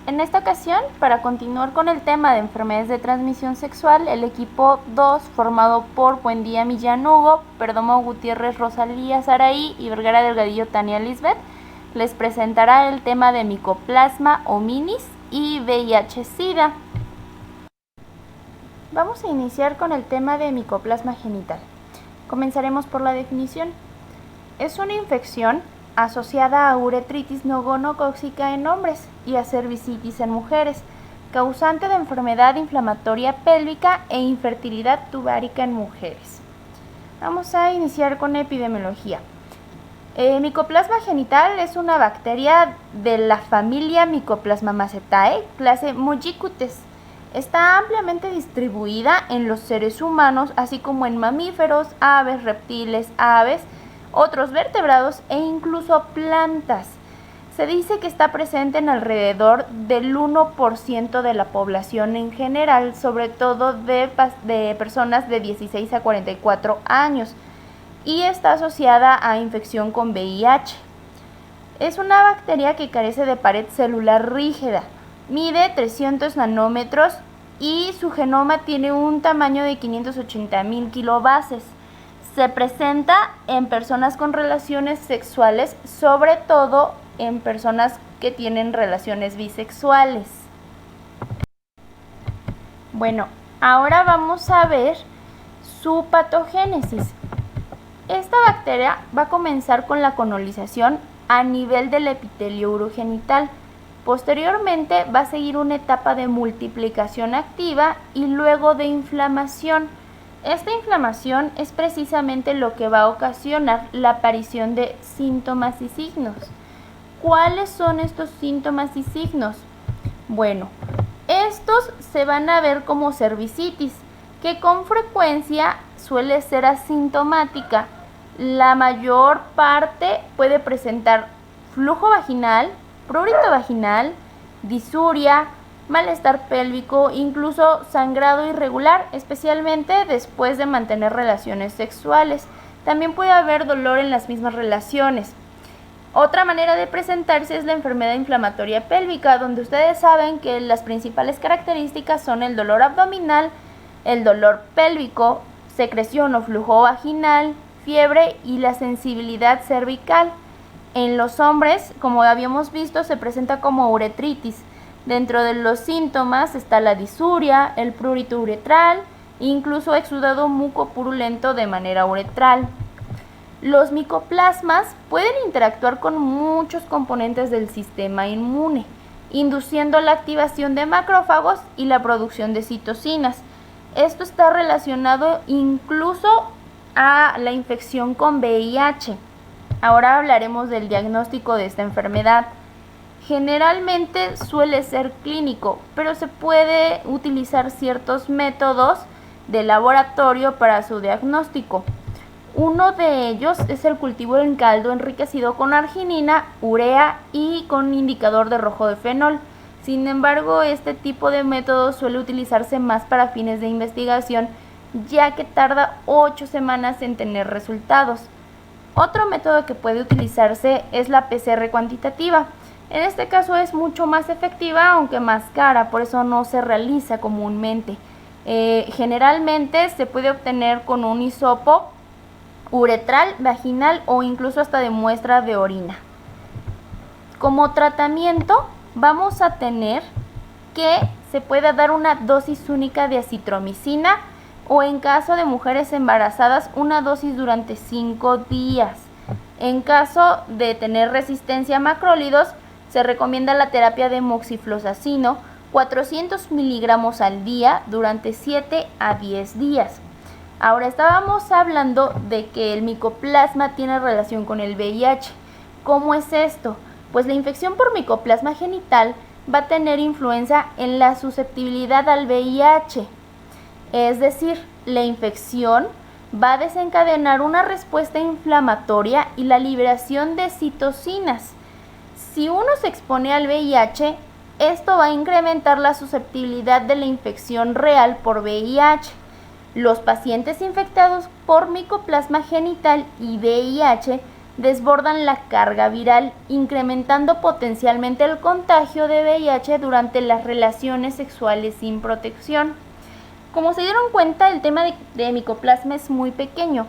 En esta ocasión, para continuar con el tema de enfermedades de transmisión sexual, el equipo 2, formado por Buendía Millán Hugo, Perdomo Gutiérrez Rosalía Saraí y Vergara Delgadillo Tania Lisbeth, les presentará el tema de Mycoplasma hominis y VIH-Sida. Vamos a iniciar con el tema de Mycoplasma genital. Comenzaremos por la definición. Es una infección asociada a uretritis no gonocócica en hombres y a cervicitis en mujeres, causante de enfermedad inflamatoria pélvica e infertilidad tubárica en mujeres. Vamos a iniciar con epidemiología. Mycoplasma genital es una bacteria de la familia Mycoplasmacetae, clase Mollicutes. Está ampliamente distribuida en los seres humanos, así como en mamíferos, aves, reptiles, aves, otros vertebrados e incluso plantas. Se dice que está presente en alrededor del 1% de la población en general, sobre todo de personas de 16 a 44 años, y está asociada a infección con VIH. Es una bacteria que carece de pared celular rígida, mide 300 nanómetros y su genoma tiene un tamaño de 580.000 kilobases. Se presenta en personas con relaciones sexuales, sobre todo en personas que tienen relaciones bisexuales. Bueno, ahora vamos a ver su patogénesis. Esta bacteria va a comenzar con la colonización a nivel del epitelio urogenital. Posteriormente va a seguir una etapa de multiplicación activa y luego de inflamación. Esta inflamación es precisamente lo que va a ocasionar la aparición de síntomas y signos. ¿Cuáles son estos síntomas y signos? Bueno, estos se van a ver como cervicitis, que con frecuencia suele ser asintomática. La mayor parte puede presentar flujo vaginal, prurito vaginal, disuria, malestar pélvico, incluso sangrado irregular, especialmente después de mantener relaciones sexuales. También puede haber dolor en las mismas relaciones. Otra manera de presentarse es la enfermedad inflamatoria pélvica, donde ustedes saben que las principales características son el dolor abdominal, el dolor pélvico, secreción o flujo vaginal, fiebre y la sensibilidad cervical. En los hombres, como habíamos visto, se presenta como uretritis. Dentro de los síntomas está la disuria, el prurito uretral, incluso exudado mucopurulento de manera uretral. Los micoplasmas pueden interactuar con muchos componentes del sistema inmune, induciendo la activación de macrófagos y la producción de citocinas. Esto está relacionado incluso a la infección con VIH. Ahora hablaremos del diagnóstico de esta enfermedad. Generalmente suele ser clínico, pero se puede utilizar ciertos métodos de laboratorio para su diagnóstico. Uno de ellos es el cultivo en caldo enriquecido con arginina, urea y con indicador de rojo de fenol. Sin embargo, este tipo de método suele utilizarse más para fines de investigación, ya que tarda 8 semanas en tener resultados. Otro método que puede utilizarse es la PCR cuantitativa. En este caso es mucho más efectiva, aunque más cara, por eso no se realiza comúnmente. Generalmente se puede obtener con un hisopo uretral, vaginal o incluso hasta de muestra de orina. Como tratamiento vamos a tener que se pueda dar una dosis única de acitromicina o en caso de mujeres embarazadas una dosis durante 5 días. En caso de tener resistencia a macrólidos, se recomienda la terapia de moxiflozasino, 400 miligramos al día durante 7 a 10 días. Ahora estábamos hablando de que el micoplasma tiene relación con el VIH. ¿Cómo es esto? Pues la infección por micoplasma genital va a tener influencia en la susceptibilidad al VIH. Es decir, la infección va a desencadenar una respuesta inflamatoria y la liberación de citocinas. Si uno se expone al VIH, esto va a incrementar la susceptibilidad de la infección real por VIH. Los pacientes infectados por micoplasma genital y VIH desbordan la carga viral, incrementando potencialmente el contagio de VIH durante las relaciones sexuales sin protección. Como se dieron cuenta, el tema de micoplasma es muy pequeño,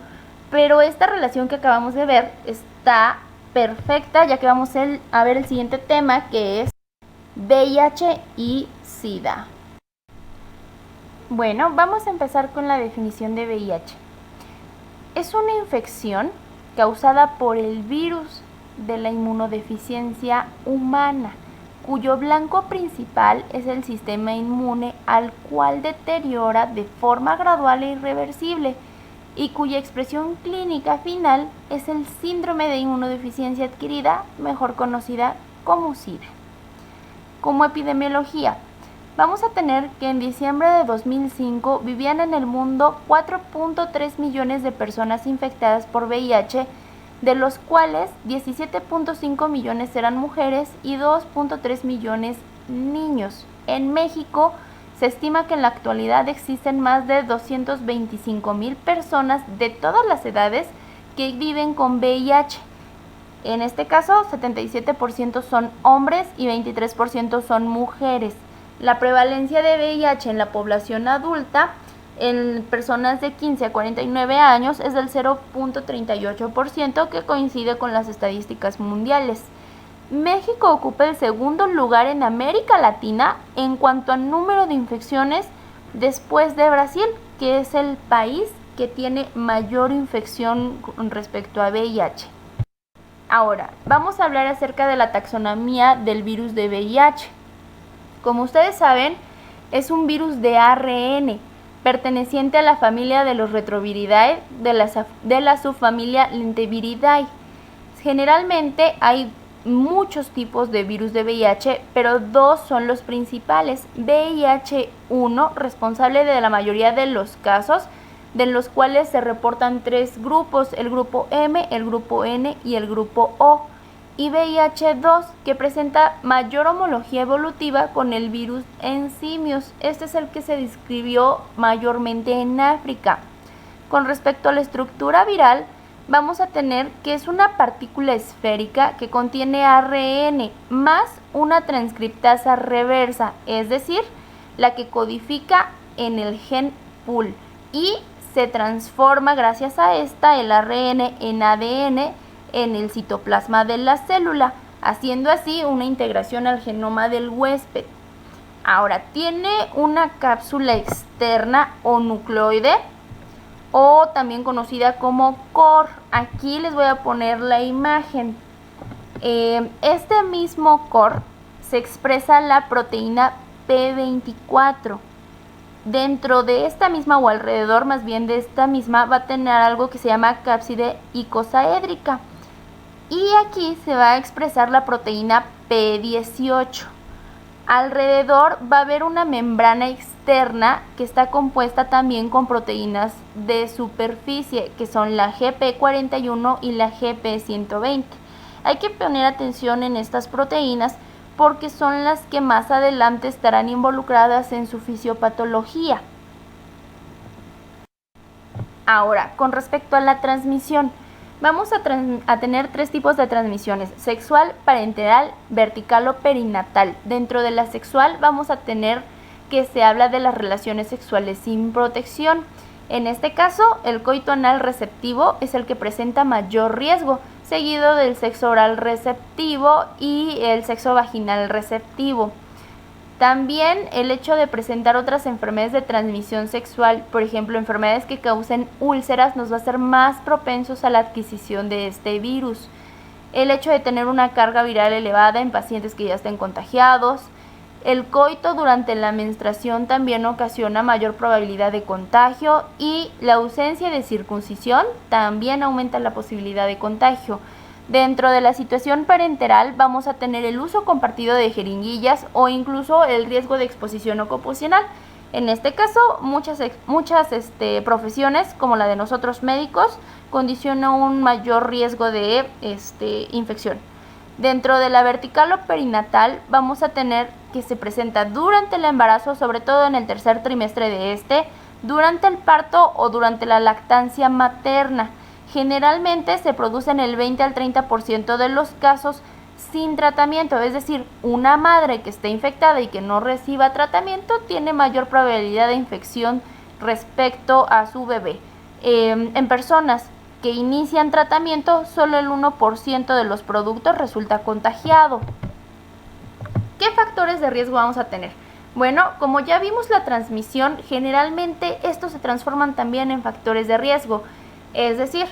pero esta relación que acabamos de ver está perfecta, ya que vamos a ver el siguiente tema, que es VIH y SIDA. Bueno, vamos a empezar con la definición de VIH. Es una infección causada por el virus de la inmunodeficiencia humana, cuyo blanco principal es el sistema inmune, al cual deteriora de forma gradual e irreversible, y cuya expresión clínica final es el síndrome de inmunodeficiencia adquirida, mejor conocida como SIDA. Como epidemiología, vamos a tener que en diciembre de 2005 vivían en el mundo 4.3 millones de personas infectadas por VIH, de los cuales 17.5 millones eran mujeres y 2.3 millones niños. En México se estima que en la actualidad existen más de 225,000 personas de todas las edades que viven con VIH. En este caso, 77% son hombres y 23% son mujeres. La prevalencia de VIH en la población adulta, en personas de 15 a 49 años, es del 0.38%, que coincide con las estadísticas mundiales. México ocupa el segundo lugar en América Latina en cuanto a número de infecciones, después de Brasil, que es el país que tiene mayor infección con respecto a VIH. Ahora, vamos a hablar acerca de la taxonomía del virus de VIH. Como ustedes saben, es un virus de ARN, perteneciente a la familia de los Retroviridae, de la subfamilia Lenteviridae. Generalmente hay muchos tipos de virus de VIH, pero dos son los principales. VIH-1, responsable de la mayoría de los casos, de los cuales se reportan tres grupos: el grupo M, el grupo N y el grupo O. Y VIH-2, que presenta mayor homología evolutiva con el virus en simios. Este es el que se describió mayormente en África. Con respecto a la estructura viral, vamos a tener que es una partícula esférica que contiene ARN más una transcriptasa reversa, es decir, la que codifica en el gen PUL, y se transforma gracias a esta el ARN en ADN en el citoplasma de la célula, haciendo así una integración al genoma del huésped. Ahora, tiene una cápsula externa o nucleoide, o también conocida como core. Aquí les voy a poner la imagen. Este mismo core se expresa la proteína P24. Dentro de esta misma, o alrededor más bien de esta misma, va a tener algo que se llama cápside icosaédrica. Y aquí se va a expresar la proteína P18. Alrededor va a haber una membrana externa que está compuesta también con proteínas de superficie, que son la GP41 y la GP120. Hay que poner atención en estas proteínas porque son las que más adelante estarán involucradas en su fisiopatología. Ahora, con respecto a la transmisión, vamos a tener tres tipos de transmisiones: sexual, parenteral, vertical o perinatal. Dentro de la sexual vamos a tener que se habla de las relaciones sexuales sin protección. En este caso, el coito anal receptivo es el que presenta mayor riesgo, seguido del sexo oral receptivo y el sexo vaginal receptivo. También el hecho de presentar otras enfermedades de transmisión sexual, por ejemplo, enfermedades que causen úlceras, nos va a hacer más propensos a la adquisición de este virus. El hecho de tener una carga viral elevada en pacientes que ya estén contagiados. El coito durante la menstruación también ocasiona mayor probabilidad de contagio, y la ausencia de circuncisión también aumenta la posibilidad de contagio. Dentro de la situación parenteral vamos a tener el uso compartido de jeringuillas o incluso el riesgo de exposición ocupacional. En este caso, muchas profesiones, como la de nosotros médicos, condicionan un mayor riesgo de infección. Dentro de la vertical o perinatal vamos a tener que se presenta durante el embarazo, sobre todo en el tercer trimestre de durante el parto o durante la lactancia materna. Generalmente se produce en el 20 al 30% de los casos sin tratamiento, es decir, una madre que esté infectada y que no reciba tratamiento tiene mayor probabilidad de infección respecto a su bebé. En personas que inician tratamiento, solo el 1% de los productos resulta contagiado. ¿Qué factores de riesgo vamos a tener? Bueno, como ya vimos la transmisión, generalmente estos se transforman también en factores de riesgo, es decir,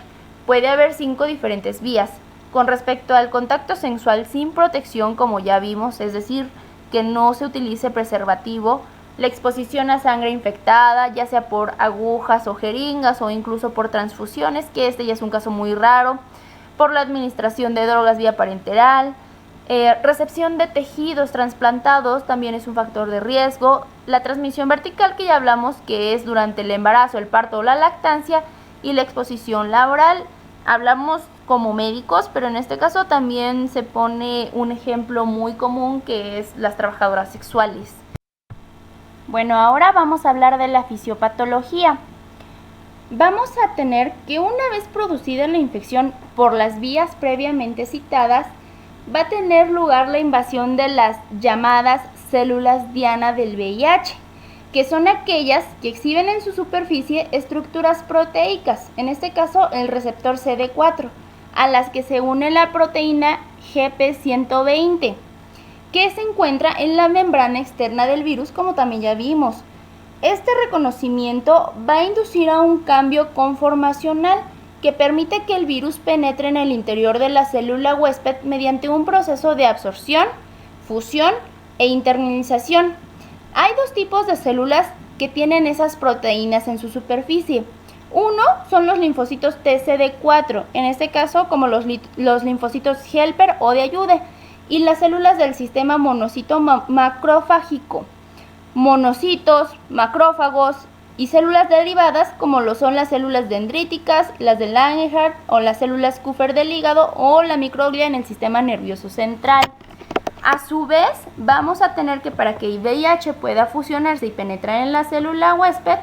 puede haber 5 diferentes vías. Con respecto al contacto sexual sin protección, como ya vimos, es decir, que no se utilice preservativo, la exposición a sangre infectada, ya sea por agujas o jeringas o incluso por transfusiones, que este ya es un caso muy raro, por la administración de drogas vía parenteral, recepción de tejidos trasplantados también es un factor de riesgo, la transmisión vertical que ya hablamos, que es durante el embarazo, el parto o la lactancia, y la exposición laboral. Hablamos como médicos, pero en este caso también se pone un ejemplo muy común, que es las trabajadoras sexuales. Bueno, ahora vamos a hablar de la fisiopatología. Vamos a tener que una vez producida la infección por las vías previamente citadas, va a tener lugar la invasión de las llamadas células diana del VIH, que son aquellas que exhiben en su superficie estructuras proteicas, en este caso el receptor CD4, a las que se une la proteína GP120, que se encuentra en la membrana externa del virus, como también ya vimos. Este reconocimiento va a inducir a un cambio conformacional que permite que el virus penetre en el interior de la célula huésped mediante un proceso de absorción, fusión e internalización. Hay dos tipos de células que tienen esas proteínas en su superficie. Uno son los linfocitos TCD4, en este caso como los linfocitos helper o de ayuda, y las células del sistema monocito macrofágico, monocitos, macrófagos y células derivadas como lo son las células dendríticas, las de Langerhans o las células Kupffer del hígado o la microglia en el sistema nervioso central. A su vez, vamos a tener que para que el VIH pueda fusionarse y penetrar en la célula huésped,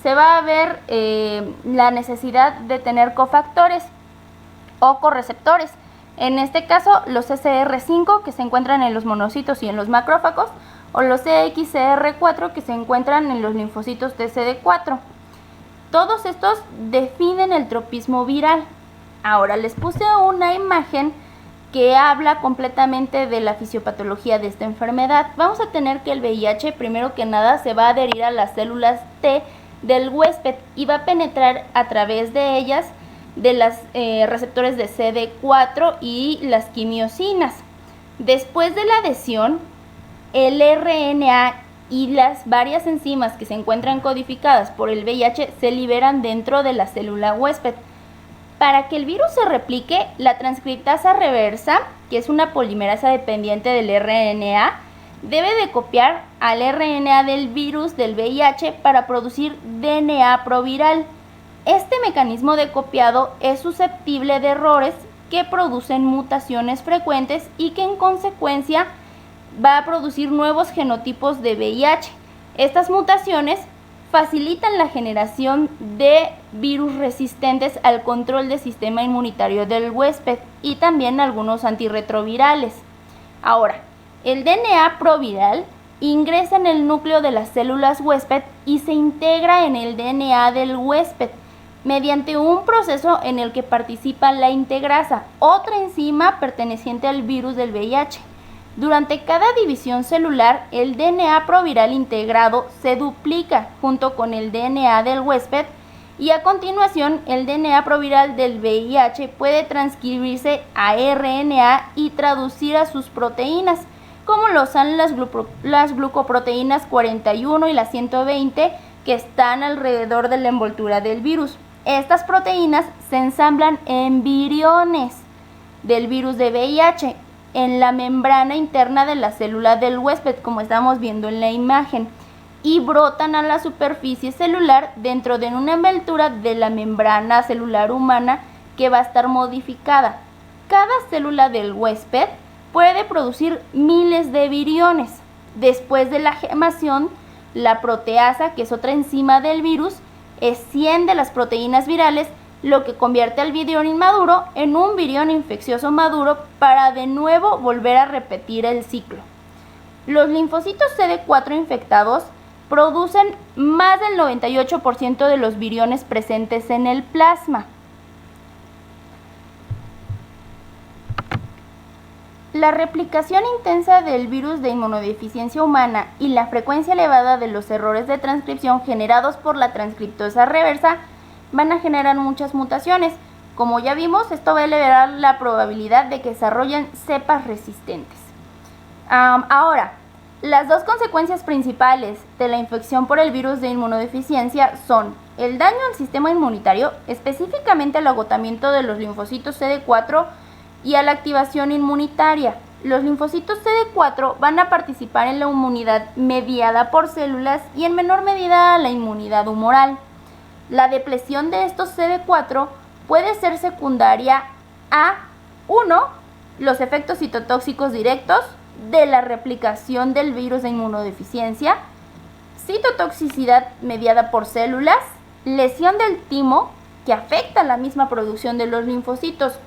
se va a ver la necesidad de tener cofactores o correceptores. En este caso, los CCR5 que se encuentran en los monocitos y en los macrófagos, o los CXCR4 que se encuentran en los linfocitos TCD4. Todos estos definen el tropismo viral. Ahora les puse una imagen que habla completamente de la fisiopatología de esta enfermedad. Vamos a tener que el VIH, primero que nada, se va a adherir a las células T del huésped y va a penetrar a través de ellas de los receptores de CD4 y las quimiosinas. Después de la adhesión, el RNA y las varias enzimas que se encuentran codificadas por el VIH se liberan dentro de la célula huésped. Para que el virus se replique, la transcriptasa reversa, que es una polimerasa dependiente del RNA, debe de copiar al RNA del virus del VIH para producir DNA proviral. Este mecanismo de copiado es susceptible de errores que producen mutaciones frecuentes y que en consecuencia va a producir nuevos genotipos de VIH. Estas mutaciones facilitan la generación de virus resistentes al control del sistema inmunitario del huésped y también algunos antirretrovirales. Ahora, el DNA proviral ingresa en el núcleo de las células huésped y se integra en el DNA del huésped mediante un proceso en el que participa la integrasa, otra enzima perteneciente al virus del VIH. Durante cada división celular, el DNA proviral integrado se duplica junto con el DNA del huésped y a continuación el DNA proviral del VIH puede transcribirse a RNA y traducir a sus proteínas, como lo son las glucoproteínas 41 y las 120 que están alrededor de la envoltura del virus. Estas proteínas se ensamblan en viriones del virus de VIH en la membrana interna de la célula del huésped, como estamos viendo en la imagen, y brotan a la superficie celular dentro de una envoltura de la membrana celular humana que va a estar modificada. Cada célula del huésped puede producir miles de viriones. Después de la gemación, la proteasa, que es otra enzima del virus, esciende las proteínas virales lo que convierte al virión inmaduro en un virión infeccioso maduro para de nuevo volver a repetir el ciclo. Los linfocitos CD4 infectados producen más del 98% de los viriones presentes en el plasma. La replicación intensa del virus de inmunodeficiencia humana y la frecuencia elevada de los errores de transcripción generados por la transcriptasa reversa van a generar muchas mutaciones. Como ya vimos, esto va a elevar la probabilidad de que desarrollen cepas resistentes. Ahora, las dos consecuencias principales de la infección por el virus de inmunodeficiencia son el daño al sistema inmunitario, específicamente el agotamiento de los linfocitos CD4 y a la activación inmunitaria. Los linfocitos CD4 van a participar en la inmunidad mediada por células y en menor medida la inmunidad humoral. La depresión de estos CD4 puede ser secundaria a 1. Los efectos citotóxicos directos de la replicación del virus de inmunodeficiencia, citotoxicidad mediada por células, lesión del timo que afecta la misma producción de los linfocitos.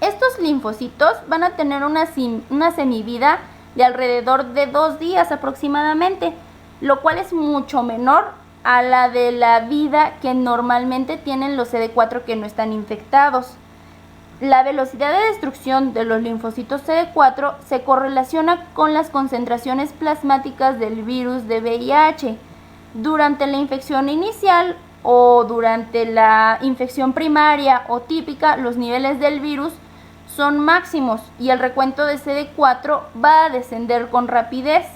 Estos linfocitos van a tener una semivida de alrededor de 2 días aproximadamente, lo cual es mucho menor a la de la vida que normalmente tienen los CD4 que no están infectados. La velocidad de destrucción de los linfocitos CD4 se correlaciona con las concentraciones plasmáticas del virus de VIH. Durante la infección inicial o durante la infección primaria o típica, los niveles del virus son máximos y el recuento de CD4 va a descender con rapidez.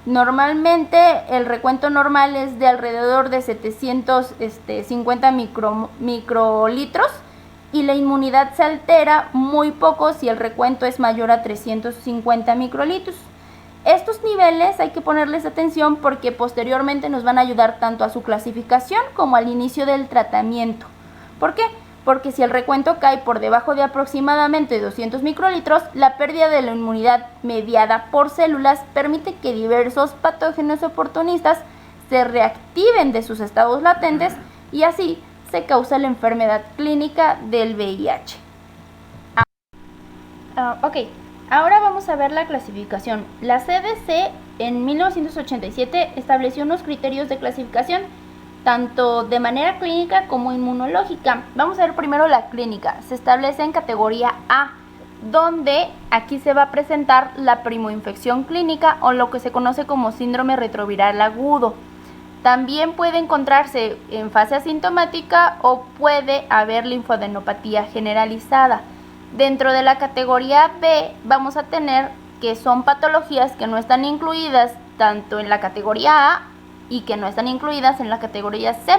Normalmente el recuento normal es de alrededor de 750 microlitros y la inmunidad se altera muy poco si el recuento es mayor a 350 microlitros. Estos niveles hay que ponerles atención porque posteriormente nos van a ayudar tanto a su clasificación como al inicio del tratamiento. ¿Por qué? Porque si el recuento cae por debajo de aproximadamente 200 microlitros, la pérdida de la inmunidad mediada por células permite que diversos patógenos oportunistas se reactiven de sus estados latentes y así se causa la enfermedad clínica del VIH. Ahora vamos a ver la clasificación. La CDC en 1987 estableció unos criterios de clasificación tanto de manera clínica como inmunológica. Vamos a ver primero la clínica. Se establece en categoría A, donde aquí se va a presentar la primoinfección clínica o lo que se conoce como síndrome retroviral agudo. También puede encontrarse en fase asintomática o puede haber linfadenopatía generalizada. Dentro de la categoría B vamos a tener que son patologías que no están incluidas tanto en la categoría A y que no están incluidas en la categoría C,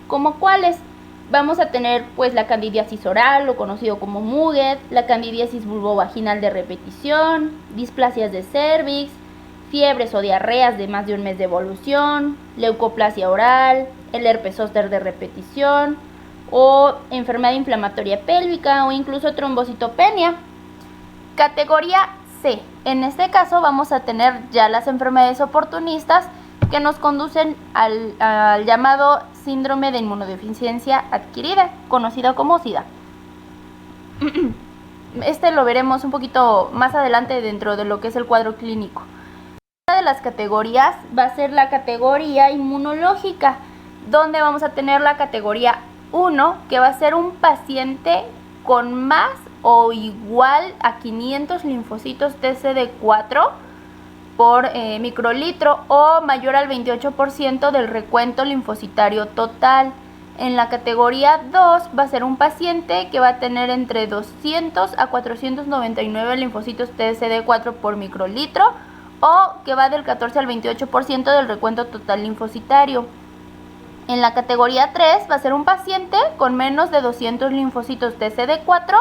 como cuáles. Vamos a tener pues la candidiasis oral, o conocido como Muget, la candidiasis vulvovaginal de repetición, displasias de cervix, fiebres o diarreas de más de un mes de evolución, leucoplasia oral, el herpes zóster de repetición o enfermedad inflamatoria pélvica o incluso trombocitopenia. Categoría C. En este caso vamos a tener ya las enfermedades oportunistas que nos conducen al llamado síndrome de inmunodeficiencia adquirida, conocido como SIDA. Este lo veremos un poquito más adelante dentro de lo que es el cuadro clínico. Una de las categorías va a ser la categoría inmunológica, donde vamos a tener la categoría 1, que va a ser un paciente con más o igual a 500 linfocitos TCD4 por microlitro o mayor al 28% del recuento linfocitario total. En la categoría 2 va a ser un paciente que va a tener entre 200 a 499 linfocitos TCD4 por microlitro o que va del 14 al 28% del recuento total linfocitario. En la categoría 3 va a ser un paciente con menos de 200 linfocitos TCD4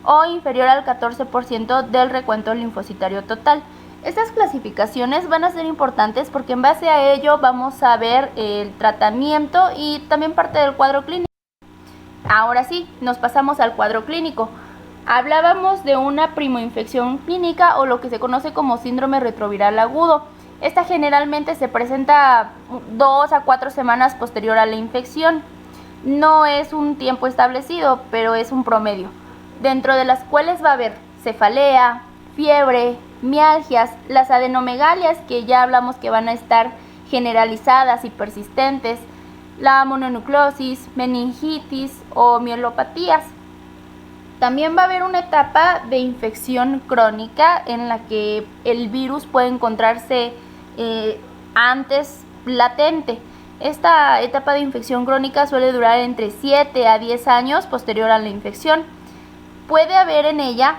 o inferior al 14% del recuento linfocitario total. Estas clasificaciones van a ser importantes porque en base a ello vamos a ver el tratamiento y también parte del cuadro clínico. Ahora sí, nos pasamos al cuadro clínico. Hablábamos de una primoinfección clínica o lo que se conoce como síndrome retroviral agudo. Esta generalmente se presenta 2 a 4 semanas posterior a la infección. No es un tiempo establecido, pero es un promedio, dentro de las cuales va a haber cefalea, fiebre, mialgias, las adenomegalias, que ya hablamos que van a estar generalizadas y persistentes, la mononucleosis, meningitis o mielopatías. También va a haber una etapa de infección crónica en la que el virus puede encontrarse antes latente. Esta etapa de infección crónica suele durar entre 7 a 10 años posterior a la infección. Puede haber en ella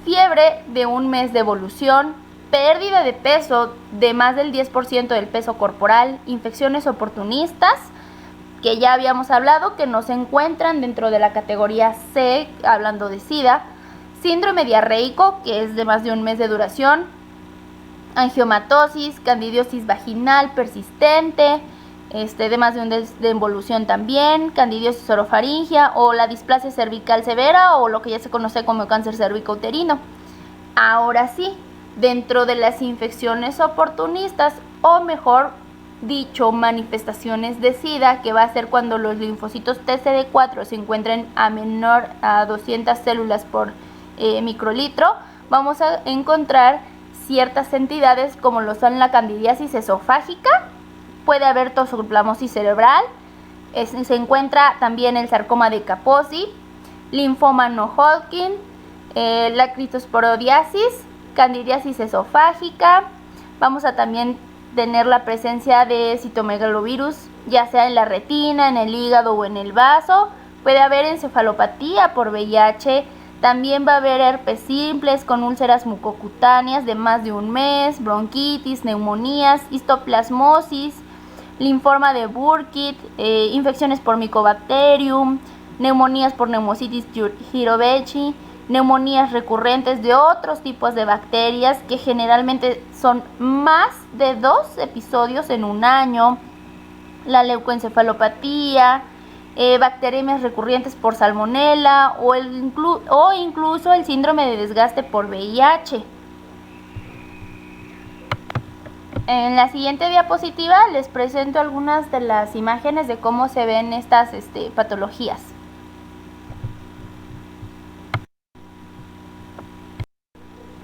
fiebre de un mes de evolución, pérdida de peso de más del 10% del peso corporal, infecciones oportunistas, que ya habíamos hablado que no se encuentran dentro de la categoría C, hablando de SIDA, síndrome diarreico, que es de más de un mes de duración, angiomatosis, candidiosis vaginal persistente, de más de un mes de involución también, candidiosis orofaringia o la displasia cervical severa o lo que ya se conoce como cáncer cervicouterino. Ahora sí, dentro de las infecciones oportunistas, o mejor dicho, manifestaciones de SIDA, que va a ser cuando los linfocitos TCD4 se encuentren a 200 células por microlitro, vamos a encontrar ciertas entidades como lo son la candidiasis esofágica, puede haber toxoplasmosis cerebral, se encuentra también el sarcoma de Kaposi, linfoma no Hodgkin, la critosporodiasis, candidiasis esofágica. Vamos a también tener la presencia de citomegalovirus, ya sea en la retina, en el hígado o en el vaso. Puede haber encefalopatía por VIH. También va a haber herpes simples con úlceras mucocutáneas de más de un mes, bronquitis, neumonías, histoplasmosis, linfoma de Burkitt, infecciones por Mycobacterium, neumonías por Pneumocystis jirovecii, neumonías recurrentes de otros tipos de bacterias que generalmente son más de 2 episodios en un año, la leucoencefalopatía, bacteriemias recurrentes por salmonela o incluso el síndrome de desgaste por VIH. En la siguiente diapositiva les presento algunas de las imágenes de cómo se ven estas patologías.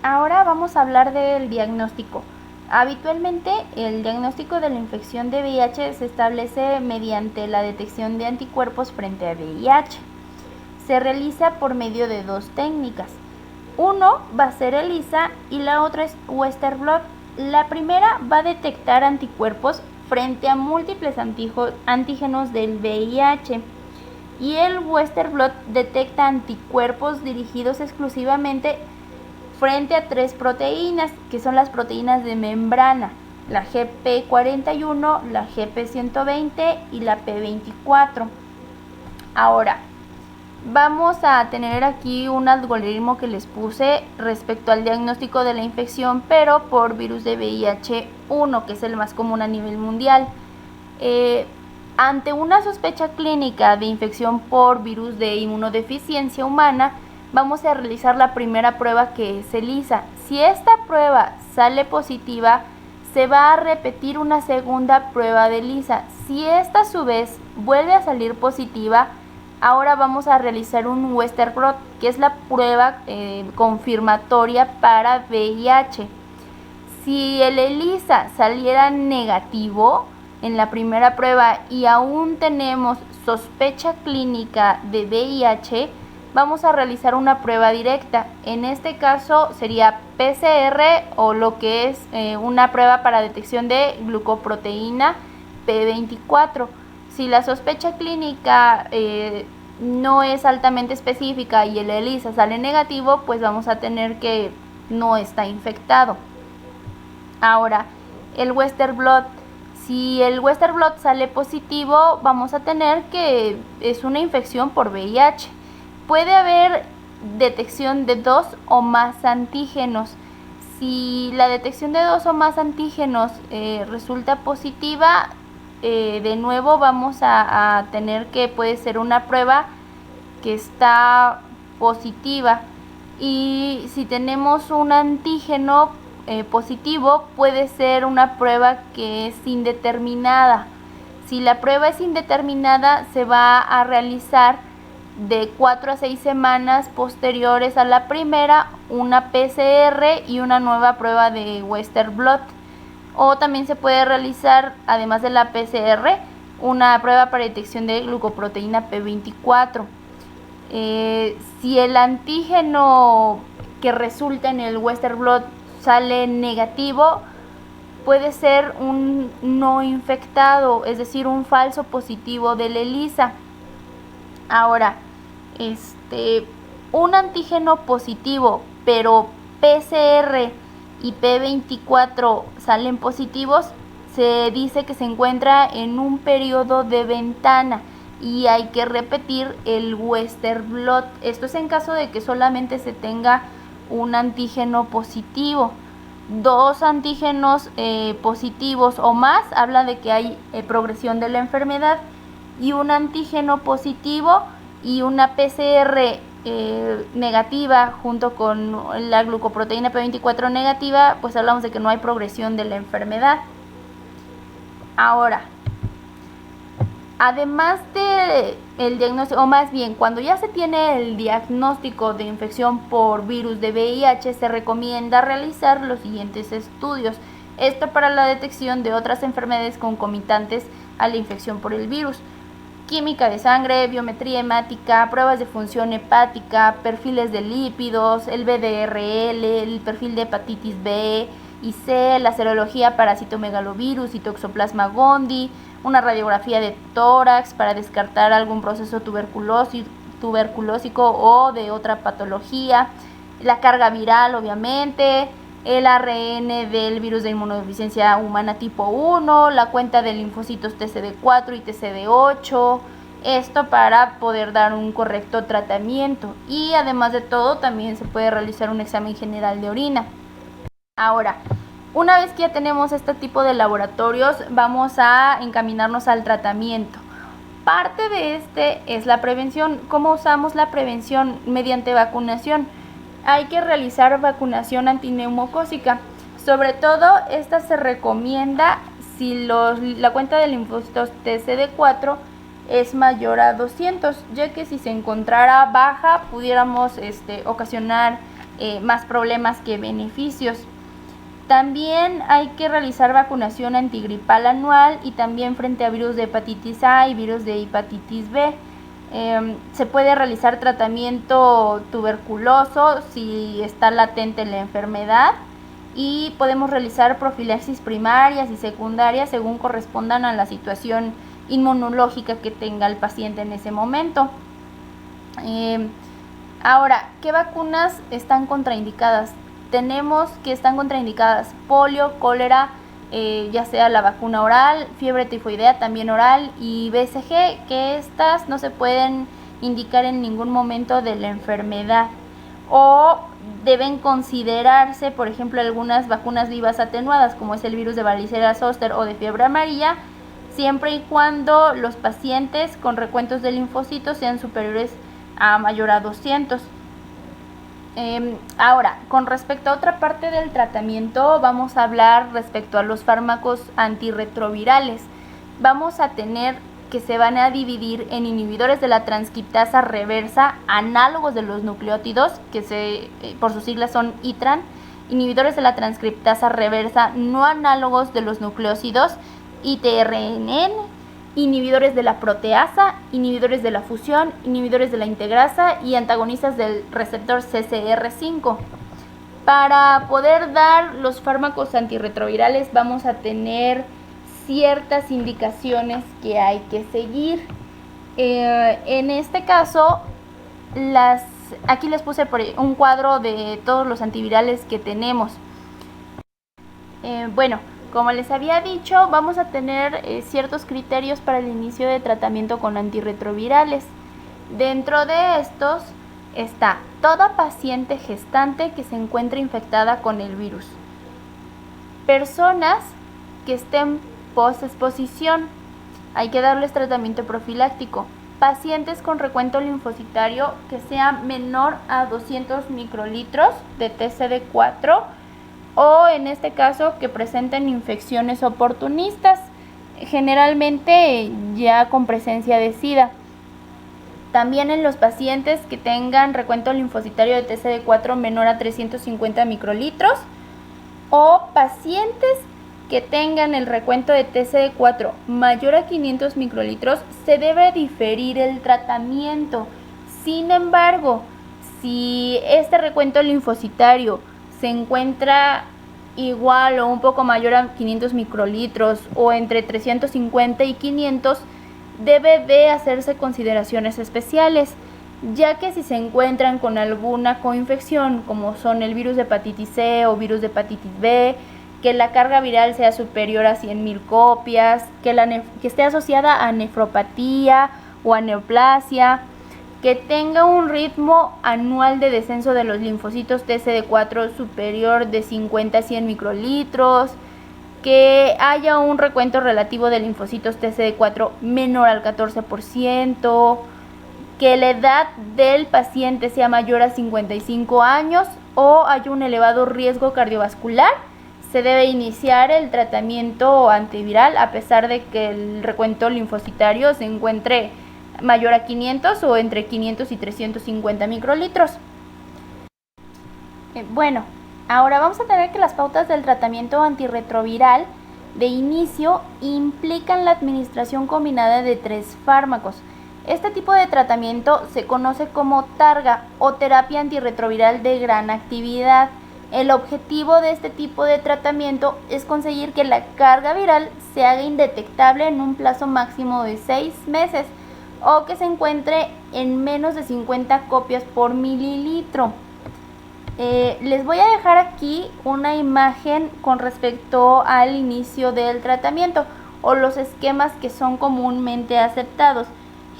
Ahora vamos a hablar del diagnóstico. Habitualmente el diagnóstico de la infección de VIH se establece mediante la detección de anticuerpos frente a VIH. Se realiza por medio de 2 técnicas. Uno va a ser ELISA y la otra es Western blot. La primera va a detectar anticuerpos frente a múltiples antígenos del VIH y el Western blot detecta anticuerpos dirigidos exclusivamente frente a 3 proteínas, que son las proteínas de membrana, la GP41, la GP120 y la P24. Ahora, vamos a tener aquí un algoritmo que les puse respecto al diagnóstico de la infección, pero por virus de VIH-1, que es el más común a nivel mundial. Ante una sospecha clínica de infección por virus de inmunodeficiencia humana, vamos a realizar la primera prueba, que es ELISA. Si esta prueba sale positiva, se va a repetir una segunda prueba de ELISA. Si esta a su vez vuelve a salir positiva, ahora vamos a realizar un Western blot, que es la prueba confirmatoria para VIH. Si el ELISA saliera negativo en la primera prueba y aún tenemos sospecha clínica de VIH, vamos a realizar una prueba directa. En este caso sería PCR o lo que es una prueba para detección de glucoproteína P24. Si la sospecha clínica no es altamente específica y el ELISA sale negativo, pues vamos a tener que no está infectado. Ahora, el Western blot. Si el Western blot sale positivo, vamos a tener que es una infección por VIH. Puede haber detección de 2 o más antígenos. Si la detección de 2 o más antígenos resulta positiva, de nuevo vamos a tener que puede ser una prueba que está positiva. Y si tenemos un antígeno positivo, puede ser una prueba que es indeterminada. Si la prueba es indeterminada, se va a realizar de 4 a 6 semanas posteriores a la primera una PCR y una nueva prueba de Western blot. O también se puede realizar, además de la PCR, una prueba para detección de glucoproteína P24. Si el antígeno que resulta en el Western blot sale negativo, puede ser un no infectado, es decir, un falso positivo del ELISA. Ahora, un antígeno positivo, pero PCR y P24 salen positivos, se dice que se encuentra en un periodo de ventana y hay que repetir el Western blot. Esto es en caso de que solamente se tenga un antígeno positivo. 2 antígenos positivos o más habla de que hay progresión de la enfermedad, y un antígeno positivo y una PCR negativa junto con la glucoproteína P24 negativa, pues hablamos de que no hay progresión de la enfermedad. Ahora, además de el diagnóstico, o más bien, cuando ya se tiene el diagnóstico de infección por virus de VIH, se recomienda realizar los siguientes estudios. Esto para la detección de otras enfermedades concomitantes a la infección por el virus: química de sangre, biometría hemática, pruebas de función hepática, perfiles de lípidos, el VDRL, el perfil de hepatitis B y C, la serología para citomegalovirus y toxoplasma gondii, una radiografía de tórax para descartar algún proceso tuberculósico o de otra patología, la carga viral, obviamente, el ARN del virus de inmunodeficiencia humana tipo 1, la cuenta de linfocitos TCD4 y TCD8, esto para poder dar un correcto tratamiento. Y además de todo, también se puede realizar un examen general de orina. Ahora, una vez que ya tenemos este tipo de laboratorios, vamos a encaminarnos al tratamiento. Parte de es la prevención. ¿Cómo usamos la prevención? Mediante vacunación. Hay que realizar vacunación antineumocócica. Sobre todo, esta se recomienda si la cuenta de linfocitos TCD4 es mayor a 200, ya que si se encontrara baja, pudiéramos ocasionar más problemas que beneficios. También hay que realizar vacunación antigripal anual y también frente a virus de hepatitis A y virus de hepatitis B. Se puede realizar tratamiento tuberculoso si está latente la enfermedad, y podemos realizar profilaxis primarias y secundarias según correspondan a la situación inmunológica que tenga el paciente en ese momento. Ahora, ¿qué vacunas están contraindicadas? Tenemos que están contraindicadas polio, cólera, ya sea la vacuna oral, fiebre tifoidea también oral, y BCG, que estas no se pueden indicar en ningún momento de la enfermedad, o deben considerarse, por ejemplo, algunas vacunas vivas atenuadas, como es el virus de varicela zoster o de fiebre amarilla, siempre y cuando los pacientes con recuentos de linfocitos sean superiores a mayor a 200. Ahora, con respecto a otra parte del tratamiento, vamos a hablar respecto a los fármacos antirretrovirales. Vamos a tener que se van a dividir en inhibidores de la transcriptasa reversa, análogos de los nucleótidos, que por sus siglas son ITRAN, inhibidores de la transcriptasa reversa no análogos de los nucleósidos, ITRNN, inhibidores de la proteasa, inhibidores de la fusión, inhibidores de la integrasa y antagonistas del receptor CCR5. Para poder dar los fármacos antirretrovirales vamos a tener ciertas indicaciones que hay que seguir. En este caso, aquí les puse un cuadro de todos los antivirales que tenemos. Como les había dicho, vamos a tener ciertos criterios para el inicio de tratamiento con antirretrovirales. Dentro de estos está toda paciente gestante que se encuentre infectada con el virus, personas que estén post-exposición, hay que darles tratamiento profiláctico, pacientes con recuento linfocitario que sea menor a 200 microlitros de TCD4, o en este caso que presenten infecciones oportunistas, generalmente ya con presencia de SIDA. También en los pacientes que tengan recuento linfocitario de TCD4 menor a 350 microlitros o pacientes que tengan el recuento de TCD4 mayor a 500 microlitros, se debe diferir el tratamiento. Sin embargo, si este recuento linfocitario se encuentra igual o un poco mayor a 500 microlitros o entre 350 y 500, debe de hacerse consideraciones especiales, ya que si se encuentran con alguna coinfección, como son el virus de hepatitis C o virus de hepatitis B, que la carga viral sea superior a 100.000 copias, que esté asociada a nefropatía o a neoplasia, que tenga un ritmo anual de descenso de los linfocitos TCD4 superior de 50 a 100 microlitros, que haya un recuento relativo de linfocitos TCD4 menor al 14%, que la edad del paciente sea mayor a 55 años o haya un elevado riesgo cardiovascular, se debe iniciar el tratamiento antiviral a pesar de que el recuento linfocitario se encuentre mayor a 500 o entre 500 y 350 microlitros. Bueno, ahora vamos a tener que las pautas del tratamiento antirretroviral de inicio implican la administración combinada de 3 fármacos. Este tipo de tratamiento se conoce como TARGA o terapia antirretroviral de gran actividad. El objetivo de este tipo de tratamiento es conseguir que la carga viral se haga indetectable en un plazo máximo de 6 meses o que se encuentre en menos de 50 copias por mililitro. Les voy a dejar aquí una imagen con respecto al inicio del tratamiento o los esquemas que son comúnmente aceptados.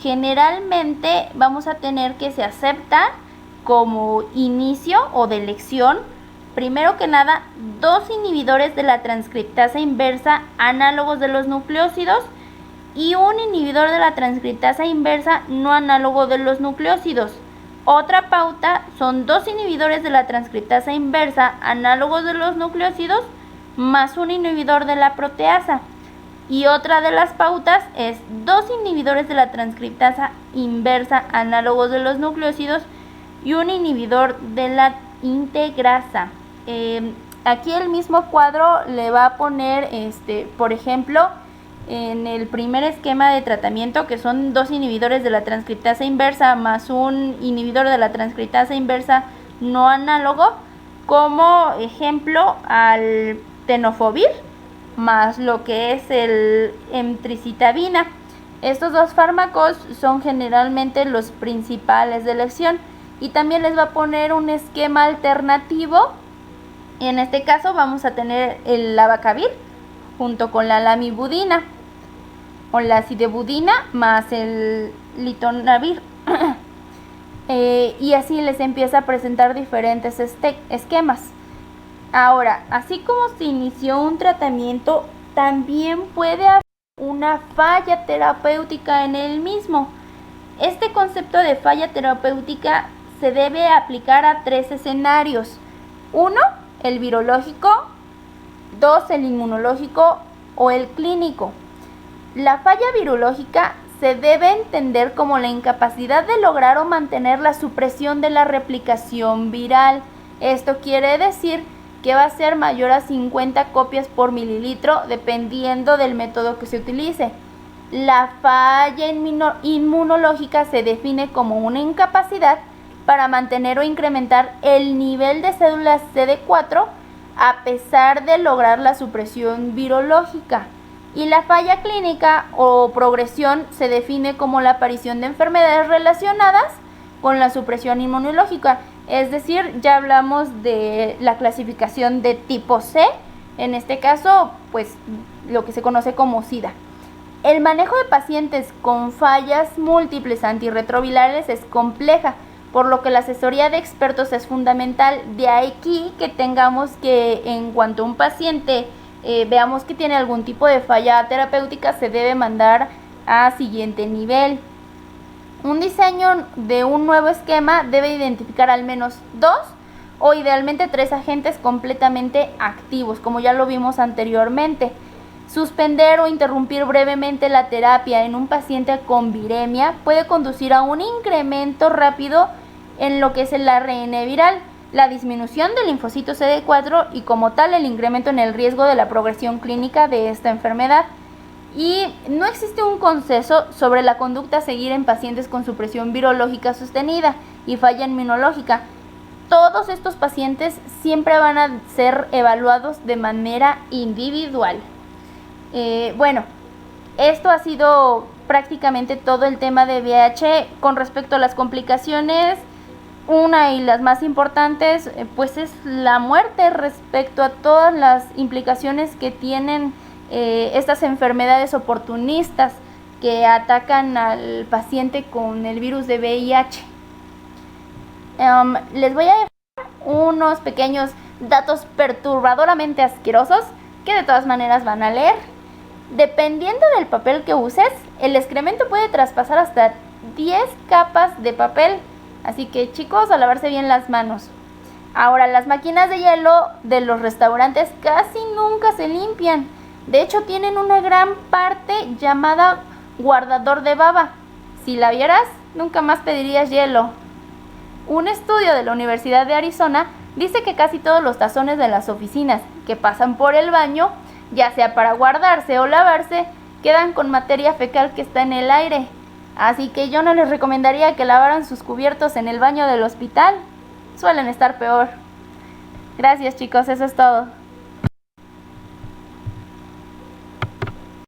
Generalmente vamos a tener que se acepta como inicio o de elección, primero que nada, 2 inhibidores de la transcriptasa inversa análogos de los nucleósidos y un inhibidor de la transcriptasa inversa no análogo de los nucleósidos. Otra pauta son 2 inhibidores de la transcriptasa inversa análogos de los nucleósidos más un inhibidor de la proteasa. Y otra de las pautas es 2 inhibidores de la transcriptasa inversa análogos de los nucleósidos y un inhibidor de la integrasa. Aquí el mismo cuadro le va a poner, por ejemplo, en el primer esquema de tratamiento, que son 2 inhibidores de la transcriptasa inversa más un inhibidor de la transcriptasa inversa no análogo, como ejemplo al tenofovir más lo que es el emtricitabina. Estos 2 fármacos son generalmente los principales de elección y también les va a poner un esquema alternativo. En este caso vamos a tener el abacavir junto con la lamivudina o la acidebudina más el litonavir. Y así les empieza a presentar diferentes esquemas. Ahora, así como se inició un tratamiento, también puede haber una falla terapéutica en el mismo. Este concepto de falla terapéutica se debe aplicar a 3 escenarios. 1, el virológico, 2, el inmunológico o el clínico. La falla virológica se debe entender como la incapacidad de lograr o mantener la supresión de la replicación viral. Esto quiere decir que va a ser mayor a 50 copias por mililitro dependiendo del método que se utilice. La falla inmunológica se define como una incapacidad para mantener o incrementar el nivel de células CD4 a pesar de lograr la supresión virológica. Y la falla clínica o progresión se define como la aparición de enfermedades relacionadas con la supresión inmunológica. Es decir, ya hablamos de la clasificación de tipo C, en este caso, pues lo que se conoce como SIDA. El manejo de pacientes con fallas múltiples antirretrovirales es compleja, por lo que la asesoría de expertos es fundamental. De aquí que tengamos que, en cuanto a un paciente veamos que tiene algún tipo de falla terapéutica, se debe mandar a siguiente nivel. Un diseño de un nuevo esquema debe identificar al menos 2 o idealmente 3 agentes completamente activos, como ya lo vimos anteriormente. Suspender o interrumpir brevemente la terapia en un paciente con viremia puede conducir a un incremento rápido en lo que es el ARN viral, la disminución del linfocito CD4 y como tal el incremento en el riesgo de la progresión clínica de esta enfermedad. Y no existe un consenso sobre la conducta a seguir en pacientes con supresión virológica sostenida y falla inmunológica. Todos estos pacientes siempre van a ser evaluados de manera individual. Bueno, esto ha sido prácticamente todo el tema de VIH. Con respecto a las complicaciones, una y las más importantes, pues es la muerte respecto a todas las implicaciones que tienen estas enfermedades oportunistas que atacan al paciente con el virus de VIH. Les voy a dejar unos pequeños datos perturbadoramente asquerosos que de todas maneras van a leer. Dependiendo del papel que uses, el excremento puede traspasar hasta 10 capas de papel. Así que chicos, a lavarse bien las manos. Ahora, las máquinas de hielo de los restaurantes casi nunca se limpian. De hecho, tienen una gran parte llamada guardador de baba. Si la vieras, nunca más pedirías hielo. Un estudio de la Universidad de Arizona dice que casi todos los tazones de las oficinas que pasan por el baño, ya sea para guardarse o lavarse, quedan con materia fecal que está en el aire. Así que yo no les recomendaría que lavaran sus cubiertos en el baño del hospital. Suelen estar peor. Gracias chicos, eso es todo.